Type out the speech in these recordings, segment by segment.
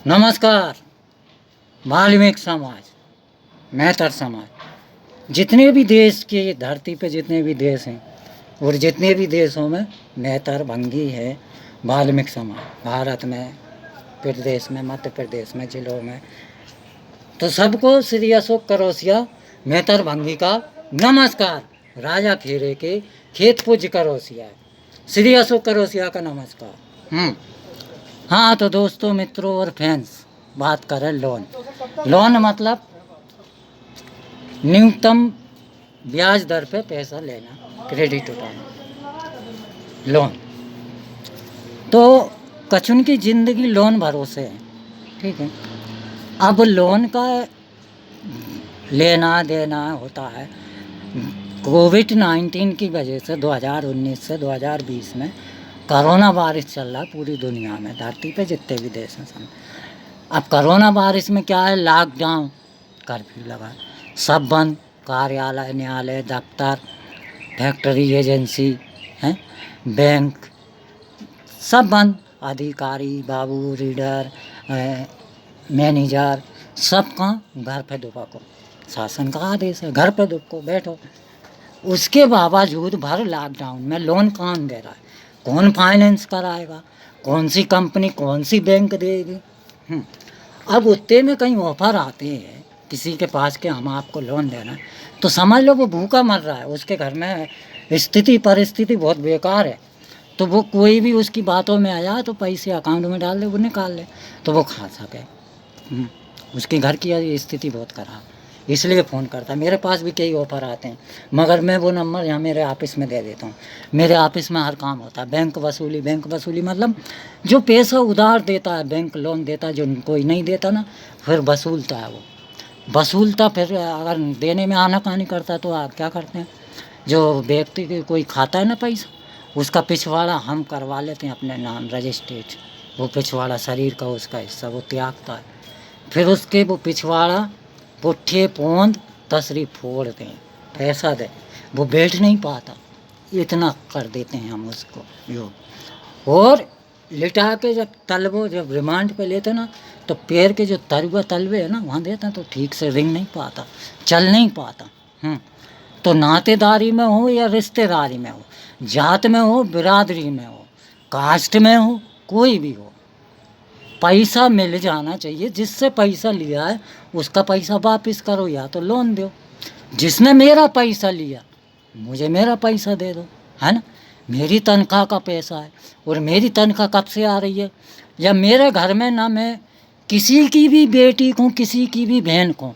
नमस्कार। वाल्मीकि समाज, मेहतर समाज, जितने भी देश के धरती पे जितने भी देश हैं और जितने भी देशों में मेहतर भंगी है वाल्मीकि समाज, भारत में, प्रदेश में, मध्य प्रदेश में, जिलों में, तो सबको श्री अशोक करोसिया मेहतर भंगी का नमस्कार। राजा खेरे के खेत पूज्य करोसिया, श्री अशोक करोसिया का नमस्कार। हाँ, तो दोस्तों, मित्रों और फ्रेंड्स, बात करें लोन मतलब न्यूनतम ब्याज दर पे पैसा लेना, क्रेडिट उठाना, लोन। तो कचुन की ज़िंदगी लोन भरोसे है, ठीक है। अब लोन का लेना देना होता है। कोविड-19 की वजह से 2019 से 2020 में कोरोना वायरस चल रहा है पूरी दुनिया में, धरती पे जितने भी देश हैं सब। अब कोरोना वायरस में क्या है, लॉकडाउन, कर्फ्यू लगा, सब बंद, कार्यालय, न्यायालय, दफ्तर, फैक्ट्री, एजेंसी हैं, बैंक, सब बंद। अधिकारी, बाबू, रीडर, मैनेजर, सब कहाँ, घर पे दुबको। शासन का आदेश है, घर पे दुबको बैठो। उसके बावजूद भर लॉकडाउन में लोन कौन दे रहा है, कौन फाइनेंस कराएगा, कौन सी कंपनी, कौन सी बैंक देगी। अब उत्ते में कहीं ऑफर आते हैं किसी के पास कि हम आपको लोन देना है, तो समझ लो वो भूखा मर रहा है, उसके घर में परिस्थिति बहुत बेकार है, तो वो कोई भी उसकी बातों में आया तो पैसे अकाउंट में डाल दे, वो निकाल ले तो वो खा सके। उसके घर की स्थिति बहुत खराब, इसलिए फ़ोन करता है। मेरे पास भी कई ऑफ़र आते हैं, मगर मैं वो नंबर यहाँ मेरे ऑफिस में दे देता हूँ। मेरे ऑफिस में हर काम होता है। बैंक वसूली मतलब जो पैसा उधार देता है, बैंक लोन देता है, जो कोई नहीं देता ना, फिर वसूलता है। वो वसूलता, फिर अगर देने में आनाकानी करता है तो आप क्या करते हैं, जो व्यक्ति के कोई खाता है ना पैसा, उसका पिछवाड़ा हम करवा लेते हैं अपने नाम रजिस्ट्रेट। वो पिछवाड़ा शरीर का उसका हिस्सा वो त्यागता है, फिर उसके वो पिछवाड़ा पुट्ठे पोंद तसरी फोड़ दें, पैसा दें, वो बैठ नहीं पाता, इतना कर देते हैं हम उसको योग। और लिटा के जब रिमांड पे लेते ना, तो पैर के जो तलवे है ना, वहाँ देते हैं तो ठीक से रिंग नहीं पाता, चल नहीं पाता। तो नातेदारी में हो या रिश्तेदारी में हो, जात में हो, बिरादरी में हो, कास्ट में हो, कोई भी हो, पैसा मिल जाना चाहिए। जिससे पैसा लिया है उसका पैसा वापस करो या तो लोन दो। जिसने मेरा पैसा लिया मुझे मेरा पैसा दे दो, है ना। मेरी तनख्वाह का पैसा है, और मेरी तनख्वाह कब से आ रही है, जब मेरे घर में ना मैं किसी की भी बेटी को, किसी की भी बहन को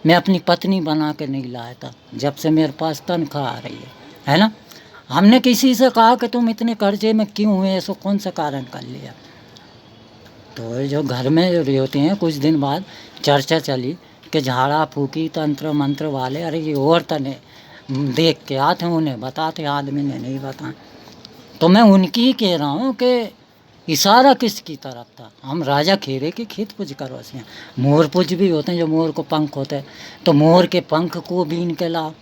मैं अपनी पत्नी बना के नहीं लाया था, जब से मेरे पास तनख्वाह आ रही है ना। हमने किसी से कहा कि तुम इतने कर्जे में क्यों हुए, ऐसा कौन सा कारण कर लिया। तो जो घर में जो होते हैं, कुछ दिन बाद चर्चा चली कि झाड़ा फूकी तंत्र मंत्र वाले, अरे ये औरत ने देख के आते हैं, उन्हें बताते, आदमी ने नहीं बताया। तो मैं उनकी ही कह रहा हूँ कि इशारा किसकी तरफ था। हम राजा खेरे के खेत पूज करोसियाँ, मोर पूज भी होते हैं, जो मोर को पंख होते हैं, तो मोर के पंख को बीन के लाओ।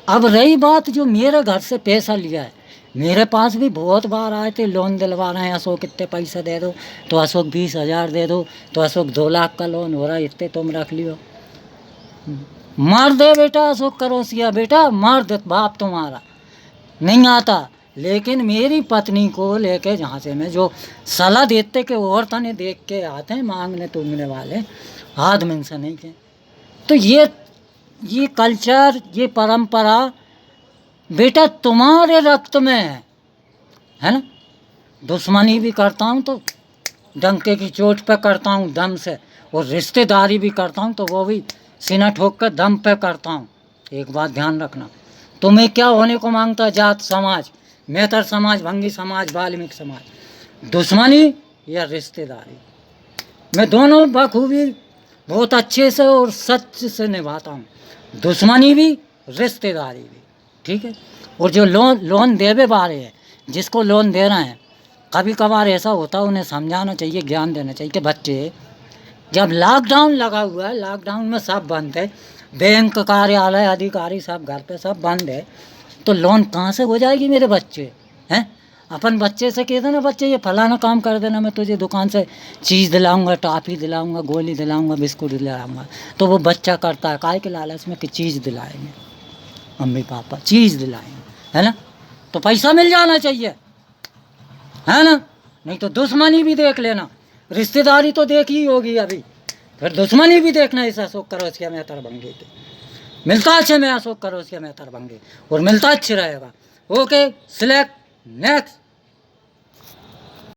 अब रही बात जो मेरे घर से पैसा लिया है, मेरे पास भी बहुत बार आए थे, लोन दिलवा रहे हैं, अशोक इतने पैसा दे दो, तो अशोक 20,000 दे दो, तो अशोक 2 लाख का लोन हो रहा है, इतने तुम रख लियो। मार दे बेटा अशोक करोसिया, बेटा मार दे, बाप तुम्हारा नहीं आता। लेकिन मेरी पत्नी को लेके जहाँ से मैं जो सलाह देते कि औरत ने देख के आते हैं मांगने तूंगने वाले, आदमी से नहीं के। तो ये कल्चर, ये परंपरा बेटा तुम्हारे रक्त में है ना। दुश्मनी भी करता हूँ तो डंके की चोट पे करता हूँ, दम से, और रिश्तेदारी भी करता हूँ तो वो भी सीना ठोक कर दम पे करता हूँ। एक बात ध्यान रखना, तुम्हें क्या होने को मांगता है, जात समाज, मेहतर समाज, भंगी समाज, वाल्मीकि समाज, दुश्मनी या रिश्तेदारी, मैं दोनों बखूबी बहुत अच्छे से और सच से निभाता हूँ, दुश्मनी भी रिश्तेदारी भी, ठीक है। और जो लोन देवे वाले हैं, जिसको लोन दे रहे हैं, कभी कभार ऐसा होता है, उन्हें समझाना चाहिए, ज्ञान देना चाहिए कि बच्चे, जब लॉकडाउन लगा हुआ है, लॉकडाउन में सब बंद है, बैंक, कार्यालय, अधिकारी सब घर पे सब बंद है, तो लोन कहाँ से हो जाएगी मेरे बच्चे, हैं। अपन बच्चे से कहते ना, बच्चे ये फलाना काम कर देना, मैं तुझे दुकान से चीज़ दिलाऊंगा, टॉफ़ी दिलाऊंगा, गोली दिलाऊंगा, बिस्कुट दिलाऊंगा, तो वो बच्चा करता है काय के लालच में कि चीज़ दिलाएंगे मम्मी पापा, चीज़ दिलाएंगे, है ना। तो पैसा मिल जाना चाहिए, है ना, नहीं तो दुश्मनी भी देख लेना। रिश्तेदारी तो देखी होगी अभी, फिर दुश्मनी भी देखना। इस अशोक करोसिया में तरबंगे के मिलता अच्छे में, अशोक करोसिया में तरबंगे, और मिलता अच्छे रहेगा। Okay, select next.